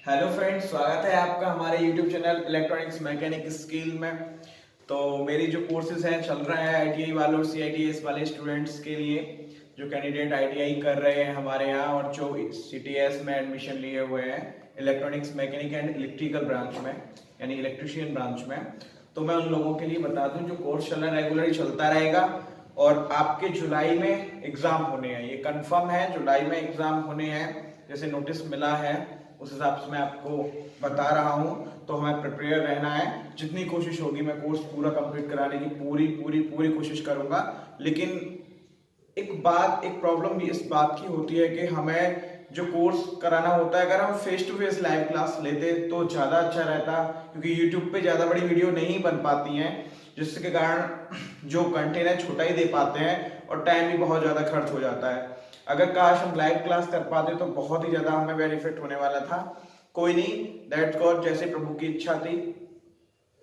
Hello friends, स्वागत है आपका हमारे YouTube channel electronics mechanic skill में। तो मेरी जो कोर्सेज हैं चल रहा है आईटीआई वालों और सीआईटीएस वाले स्टूडेंट्स के लिए, जो कैंडिडेट आईटीआई कर रहे हैं हमारे यहाँ और जो सीटीएस में एडमिशन लिए हुए हैं electronics mechanic and electrical branch में, यानी इलेक्ट्रिशियन ब्रांच में। तो मैं उन लोगों के लिए बता दूं, जो कोर्स चल रहा है रेगुलर ही चलता रहेगा और आपके जुलाई में एग्जाम होने हैं, ये कंफर्म है, जुलाई में एग्जाम होने हैं। जैसे नोटिस मिला है उस हिसाब से मैं आपको बता रहा हूं, तो हमें प्रिपेयर रहना है। जितनी कोशिश होगी मैं कोर्स पूरा कंप्लीट कराने की पूरी कोशिश करूंगा। लेकिन एक प्रॉब्लम भी इस बात की होती है कि हमें जो कोर्स कराना होता है, अगर हम face to face live class लेते तो ज्यादा अच्छा रहता, क्योंकि यूट्यूब पे ज्यादा बड़ी वीडियो नहीं बन पाती हैं, जिसके कारण जो कंटेंट है छोटा ही दे पाते हैं और टाइम भी बहुत ज्यादा खर्च हो जाता है। अगर काश हम लाइव क्लास कर पाते तो बहुत ही ज्यादा हमें बेनिफिट होने वाला था। कोई नहीं, दैट्स गॉड, जैसे प्रभु की इच्छा थी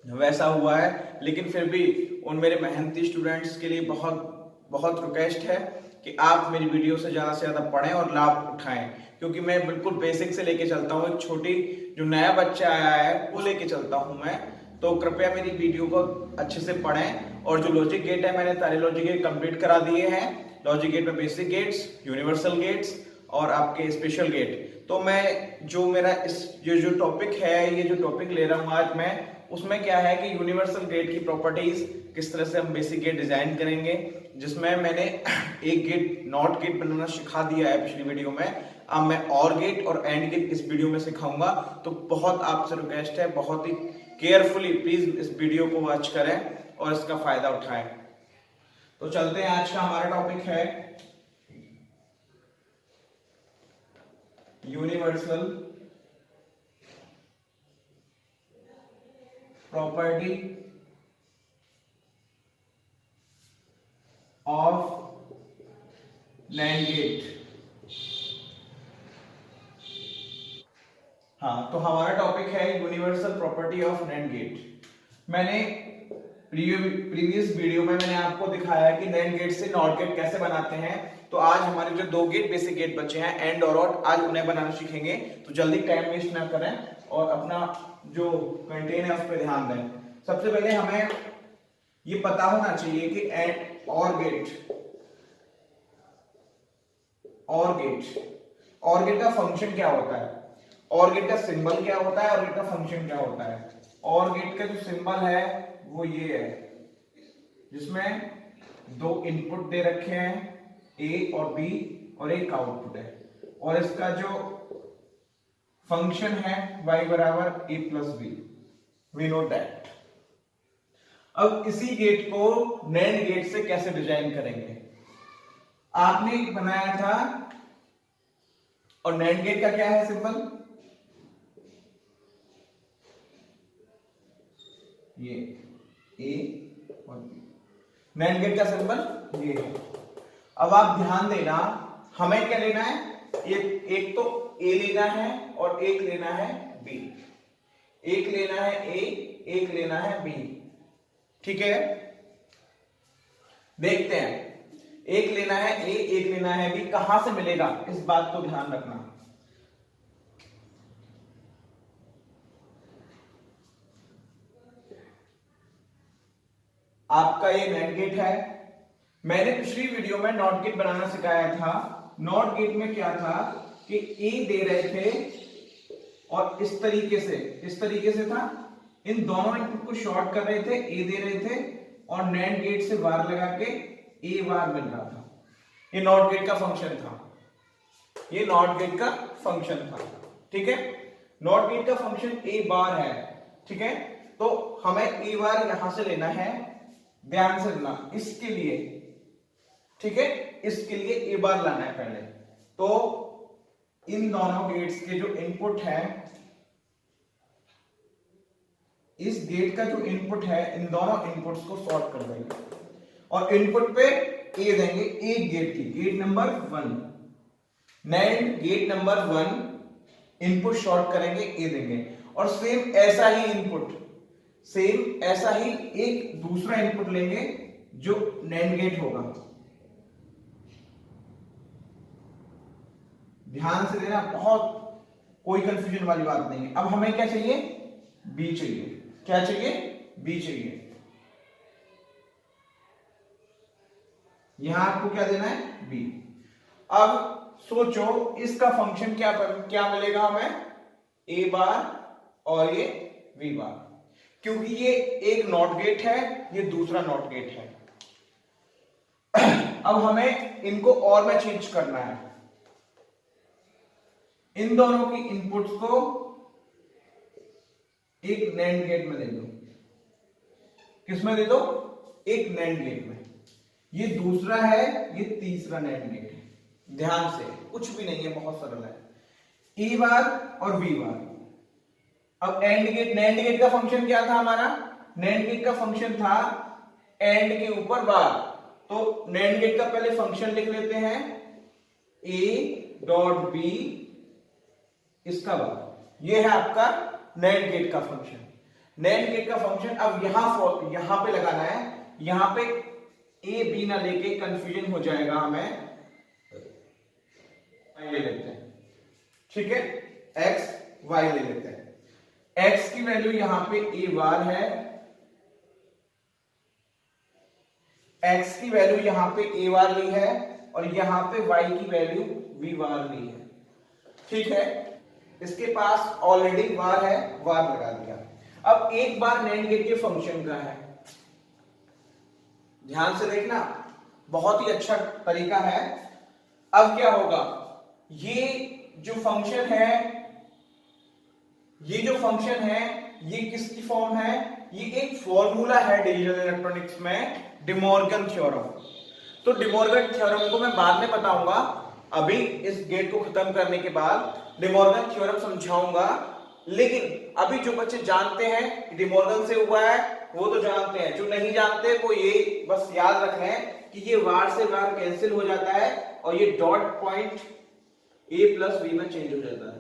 वैसा हुआ है। लेकिन फिर भी उन मेरे मेहनती स्टूडेंट्स के लिए बहुत बहुत रिक्वेस्ट है कि आप मेरी वीडियो से ज्यादा पढ़ें और लाभ उठाएं, क्योंकि मैं बिल्कुल बेसिक से लेके चलता हूँ। एक छोटी जो नया बच्चा आया है वो लेके चलता हूँ मैं। तो कृपया मेरी वीडियो को अच्छे से पढ़ें। और जो लॉजिक गेट है, मैंने सारे लॉजिक गेट कंप्लीट करा दिए हैं। लॉजिक गेट में बेसिक गेट्स, यूनिवर्सल गेट्स और आपके स्पेशल गेट। तो मैं जो मेरा ये जो टॉपिक है, ये जो टॉपिक ले रहा हूँ आज मैं, उसमें क्या है कि यूनिवर्सल गेट की प्रॉपर्टीज, किस तरह से हम बेसिक गेट डिजाइन करेंगे, जिसमें मैंने एक गेट नॉट गेट बनाना सिखा दिया है पिछली वीडियो में। अब मैं और गेट और एंड गेट इस वीडियो में सिखाऊंगा। तो बहुत आपसे रिक्वेस्ट है, बहुत ही केयरफुली प्लीज इस वीडियो को वॉच करें और इसका फायदा उठाएं। तो चलते हैं, आज का हमारा टॉपिक है universal property of NAND gate. हाँ, तो हमारा टॉपिक है universal property of NAND gate. मैंने प्रीवियस वीडियो में मैंने आपको दिखाया कि NAND गेट से नॉट गेट कैसे बनाते हैं। तो आज हमारे जो दो गेट बेसिक गेट बचे हैं, एंड और ऑट, आज उन्हें बनाना सीखेंगे। तो जल्दी टाइम वेस्ट ना करें और अपना जो कंटेंट है उस पर ध्यान दें। सबसे पहले हमें ये पता होना चाहिए कि एंड और गेट का फंक्शन क्या होता है, और गेट का सिंबल क्या होता है और गेट का फंक्शन क्या होता है। और गेट का जो सिंबल है वो ये है, जिसमें दो इनपुट दे रखे हैं, ए और बी, और एक आउटपुट है। और इसका जो फंक्शन है y बराबर A plus B, we know that. अब इसी गेट को NAND गेट से कैसे डिजाइन करेंगे। आपने एक बनाया था, और NAND गेट का क्या है सिंबल, ये ए और बी। NAND गेट का सिंबल ये है। अब आप ध्यान देना, हमें क्या लेना है, एक तो ए लेना है और एक लेना है बी। एक लेना है ए, एक लेना है बी, ठीक है। देखते हैं, एक लेना है ए, एक लेना है बी, कहां से मिलेगा इस बात को ध्यान रखना। आपका ये NAND गेट है। मैंने पिछली वीडियो में नॉट गेट बनाना सिखाया था। नॉट गेट में क्या था कि ए दे रहे थे और इस तरीके से था, इन दोनों इनपुट को शॉर्ट कर रहे थे, ए दे रहे थे और NAND गेट से बार लगा के ए बार मिल रहा था। ये नॉट गेट का फंक्शन था, ये नॉट गेट का फंक्शन था, ठीक है। नॉट गेट का फंक्शन ए बार है, ठीक है। तो हमें ए बार यहां से लेना है, ध्यान से लेना, इसके लिए, ठीक है, इसके लिए ए बार लाना है पहले। तो इन दोनों गेट्स के जो इनपुट है, इस गेट का जो इनपुट है, इन दोनों इनपुट्स को सॉर्ट कर देंगे और इनपुट पे ए देंगे, एक गेट की, gate number 1, NAND gate number 1 input short करेंगे, ए देंगे। और सेम ऐसा ही इनपुट, सेम ऐसा ही एक दूसरा इनपुट लेंगे जो NAND गेट होगा। ध्यान से देना, बहुत कोई कंफ्यूजन वाली बात नहीं है। अब हमें क्या चाहिए, बी चाहिए। क्या चाहिए, बी चाहिए। यहां आपको क्या देना है, बी। अब सोचो इसका फंक्शन क्या मिलेगा हमें, ए बार और ये वी बार, क्योंकि ये एक नॉट गेट है, ये दूसरा नॉट गेट है। अब हमें इनको और में चेंज करना है। इन दोनों की इनपुट्स को एक नैंड गेट में दे दो। किसमें दे दो, एक नैंड गेट में। ये दूसरा है, ये तीसरा नैंड गेट है। ध्यान से, कुछ भी नहीं है, बहुत सरल है। ई बार और वी बार। अब एंड गेट, नैंड गेट का फंक्शन क्या था हमारा, नैंड गेट का फंक्शन था एंड के ऊपर बार। तो नैंड गेट का पहले फंक्शन लिख लेते हैं, ए डॉट बी इसका बार। ये है आपका नैंड गेट का फंक्शन। नैंड गेट का फंक्शन अब यहां पे लगाना है। यहां पे ए बी ना लेके कंफ्यूजन हो जाएगा हमें, ये लेते हैं, ठीक है, एक्स वाई ले लेते हैं। एक्स की वैल्यू यहां पे ए बार है, एक्स की वैल्यू यहां पे ए बार ली है, और यहां पे वाई की वैल्यू वी बार ली है, ठीक है। इसके पास ऑलरेडी बार है, बार लगा दिया। अब एक बार नैंड गेट के फंक्शन का है, ध्यान से देखना, बहुत ही अच्छा तरीका है। अब क्या होगा, ये जो फंक्शन है ये किसकी फॉर्म है, ये एक फॉर्मूला है डिजिटल इलेक्ट्रॉनिक्स में, डिमॉर्गन थ्योरम। तो डिमॉर्गन थ्योरम को मैं बाद में बताऊंगा, अभी इस गेट को खत्म करने के बाद डिमॉर्गन थ्योरम समझाऊंगा। लेकिन अभी जो बच्चे जानते हैं डिमॉर्गन से हुआ है वो तो जानते हैं, जो नहीं जानते वो ये बस याद रख लें कि ये वार से वार कैंसिल हो जाता है और ये dot point A plus B में चेंज हो जाता है।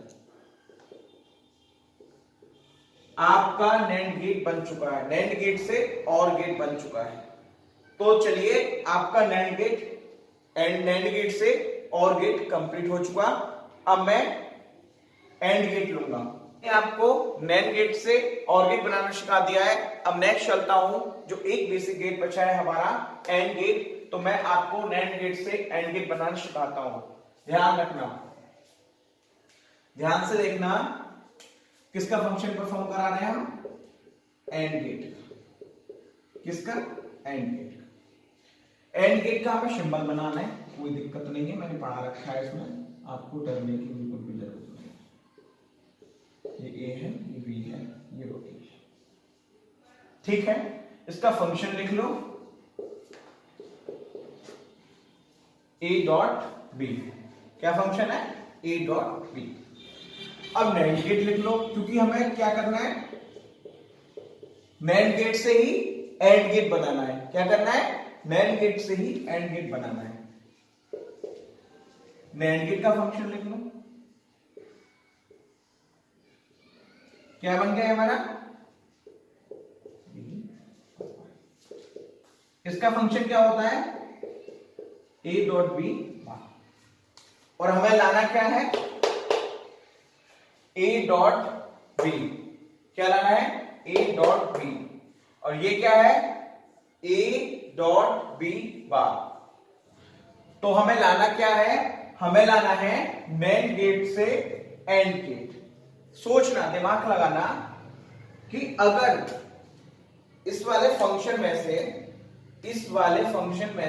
आपका नैंड गेट बन चुका है, नैंड गेट से और गेट बन चुका है। तो चलिए, आपका नैंड गेट से और गेट कंप्लीट हो चुका। अब मैं एंड गेट लूंगा। आपको नैंड गेट से और गेट बनाना सिखा दिया है। अब नेक्स्ट चलता हूं, जो एक बेसिक गेट बचा है हमारा एंड गेट, तो मैं आपको नैंड गेट से एंड गेट बनाना सिखाता हूं। ध्यान रखना, ध्यान से देखना, किसका फंक्शन परफॉर्म करा रहे हैं हम, एंड गेट। किसका, एंड गेट। एंड गेट का हमें सिंबल बनाना है, कोई दिक्कत नहीं है, मैंने पढ़ा रखा है इसमें, आपको डरने की बिल्कुल भी जरूरत नहीं। ये ए है, ये बी है, ये रोटी, ठीक है। इसका फंक्शन लिख लो, ए डॉट बी। क्या फंक्शन है, ए डॉट बी। अब नैंड गेट लिख लो, क्योंकि हमें क्या करना है, नैंड गेट से ही एंड गेट बनाना है। क्या करना है, नैंड गेट से ही एंड गेट बनाना है। नैंड गेट का फंक्शन लिख लो, क्या बन गया हमारा, इसका फंक्शन क्या होता है, ए डॉट बी, और हमें लाना क्या है, ए डॉट बी। क्या लाना है, ए डॉट बी, और ये क्या है, ए डॉट बी बार। तो हमें लाना क्या है, हमें लाना है नैंड गेट से एंड गेट। सोचना, दिमाग लगाना कि अगर इस वाले फंक्शन में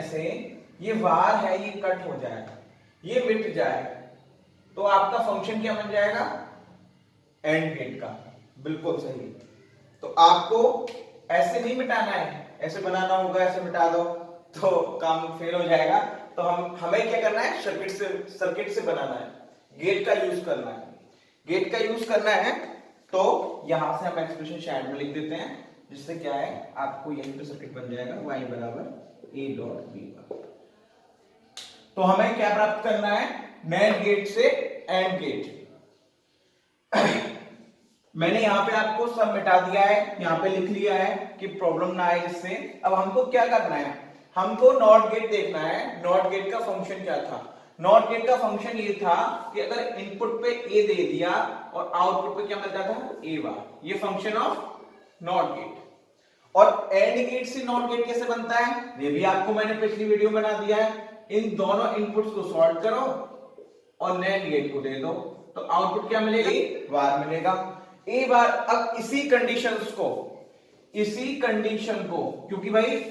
से ये वार है, ये कट हो जाए, ये मिट जाए, तो आपका फंक्शन क्या बन जाएगा, एंड गेट का। बिल्कुल सही। तो आपको ऐसे नहीं मिटाना है, ऐसे बनाना होगा, ऐसे मिटा दो तो काम फेल हो जाएगा। तो हमें क्या करना है, सर्किट से बनाना है, गेट का यूज करना है। गेट का यूज करना है तो यहां से हम एक्सप्रेशन साइड में लिख देते हैं, जिससे क्या है, आपको यहीं पे सर्किट बन जाएगा, y बराबर ए डॉट बी। तो हमें क्या प्राप्त करना है, नैंड गेट से एंड गेट। मैंने यहां पे आपको सब मिटा दिया है, यहां पे लिख लिया है कि प्रॉब्लम ना आए जिससे। अब हमको क्या करना है, हमको नॉट गेट देखना है, नॉट गेट का फंक्शन क्या था। नॉट गेट का फंक्शन ये था कि अगर इनपुट पे ए दे दिया और आउटपुट पे क्या मिलता था, ए बार, ये फंक्शन ऑफ नॉट गेट। और एंड गेट से नॉट गेट कैसे बनता है, ये भी आपको मैंने पिछली वीडियो में बना दिया है। इन दोनों इनपुट्स को सॉल्व करो और नैंड गेट को दे दो, तो आउटपुट क्या मिलेगा, ए बार मिलेगा। ए बार, अब इसी कंडीशंस को, इसी कंडीशन को, क्योंकि भाई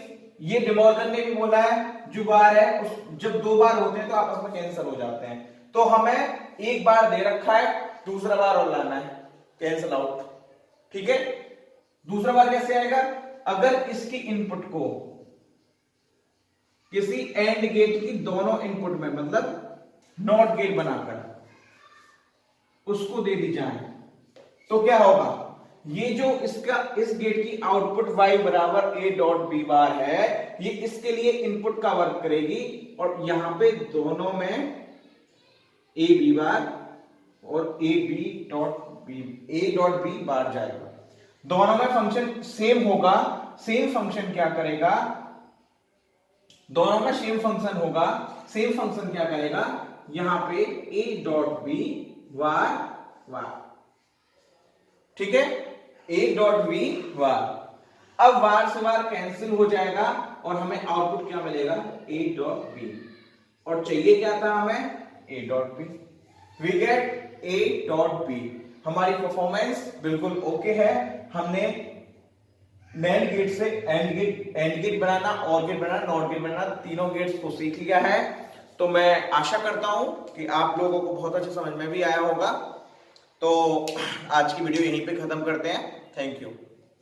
ये डिमॉर्गन ने भी बोला है जो बार है उस जब दो बार होते हैं तो आपस में कैंसिल हो जाते हैं, तो हमें एक बार दे रखा है, दूसरा बार और लाना है, कैंसिल आउट। ठीक है, दूसरा बार कैसे आएगा, अगर इसकी इनपुट को किसी एंड गेट की दोनों इनपुट में, मतलब नॉट गेट बनाकर उसको दे दी जाए, तो क्या होगा, ये जो इसका इस गेट की आउटपुट y बराबर a डॉट बी बार है, ये इसके लिए इनपुट का वर्क करेगी और यहां पे दोनों में a b बार और a डॉट बी बार जाएगा। दोनों में फंक्शन सेम होगा, सेम फंक्शन क्या करेगा, दोनों में सेम फंक्शन होगा, सेम फंक्शन क्या करेगा, यहां पे a डॉट बी बार बार, ठीक है, a डॉट बी बार। अब बार से बार कैंसिल हो जाएगा और हमें आउटपुट क्या मिलेगा, a डॉट बी, और चाहिए क्या था हमें, a dot B. We get a dot B. हमारी परफॉर्मेंस बिल्कुल ओके है। हमने नैंड गेट से एंड गेट बनाना, और गेट बनाना, नॉट गेट बनाना, तीनों गेट्स को सीख लिया है। तो मैं आशा करता हूं कि आप लोगों को बहुत अच्छे समझ में भी आया होगा। तो आज की वीडियो यहीं पे खत्म करते हैं। Thank you.